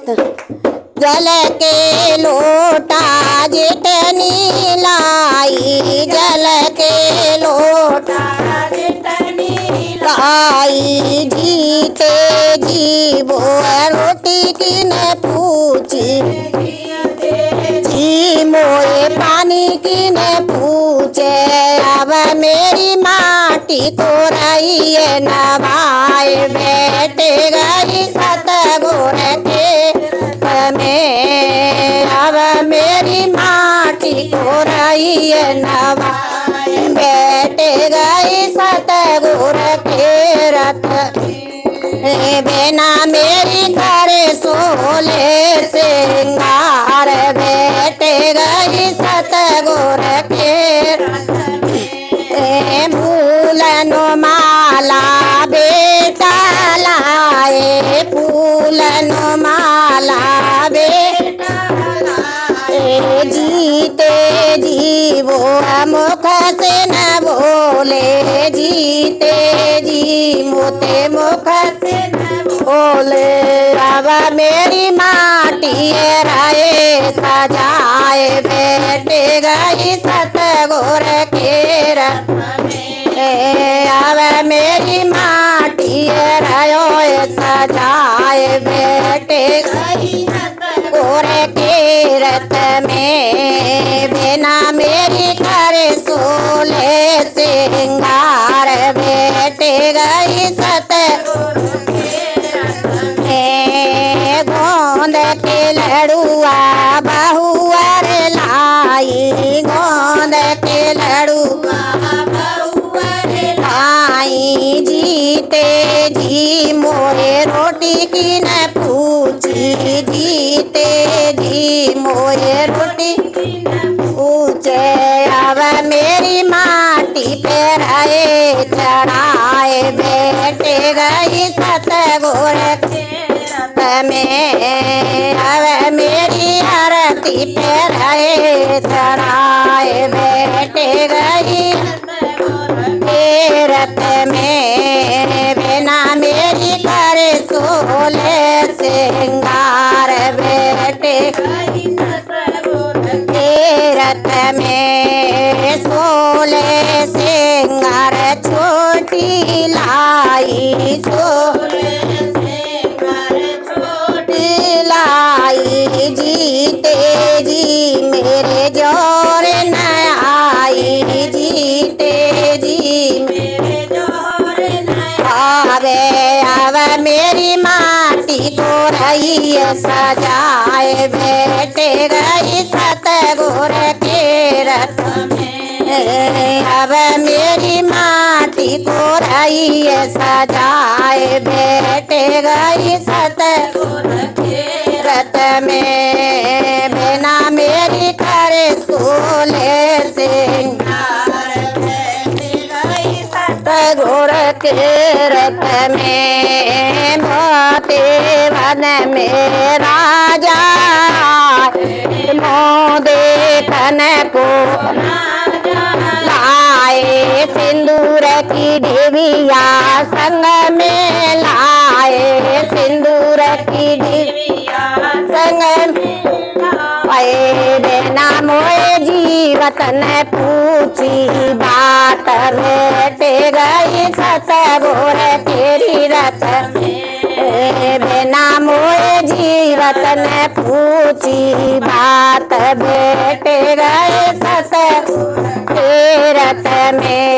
जल के लोटा जितनी लाई, जल के लोटा जितनी लाई। जीते जी वो रोटी किने पूछी, जी मोए पानी किने पूछे। अब मेरी माटी तो रही है नवाए, बैठे गई सतगुर के में। अब मेरी माटी तो रही है नवाए, बैठे गई सतगुर के रथ। बिना मेरी करे सोले सिंगार, बैठे गई सतगुर के रथ। फूलन माला बेटा लाए, फूलन माला बेटा लाए। जीते जी वो मुख से न बोले, जीते जी मोते मुख से न बोले। अब मेरी माटी राय सजाए, बैठे गई सतगुर के रथ में। अब मेरी माटी रायो सजाए, बैठे गई सतगुर के रथ में। बिना मेरी करे सोले सिंगार, बैठे गई सतगुर के रथ में। गोंद के लड़ुआ बहुअर लाई, गोंद के लड़ुआ बहुअर लाई। जीते जी मोए रोटी की न पूछी, जीते जी मोए रोटी की न पूछे। अब मेरी माटी पे राय चढ़ाए, बैठे गई सतगुर के रथ में। अब मेरी आरती पे राय चढ़ाए, बैठे गई सतगुर के रथ में। बिना मेरी करे सोले सिंगार, बैठे गई सतगुर के रथ में। सोले सिंगार छोटी लाई, सोले सिंगार छोटी लाई। जीते जी मेरे जोर न आई, जीते जी मेरे जोर न आवे। अब मेरी माटी तो रही सजाए, बैठे गई सतगुर के रथ में। अब मेरी माटी को रही सजाए, बैठे गई सतगुर के रथ में। बिना मेरी करे सोले सिंगार, बैठे गई सतगुर के रथ में। मोते वन में राजा मोदे तन को लाए, सिंदूर की ढेविया संग में लाए, सिंदूर की ढेविया संग में लाए। बिना मोए जीवत न पूछी बात, बैठे गई सतगुर तेरी रथ में। बिना मोए जीवत न पूछी बात, बैठे गए सतगुर के रथ में।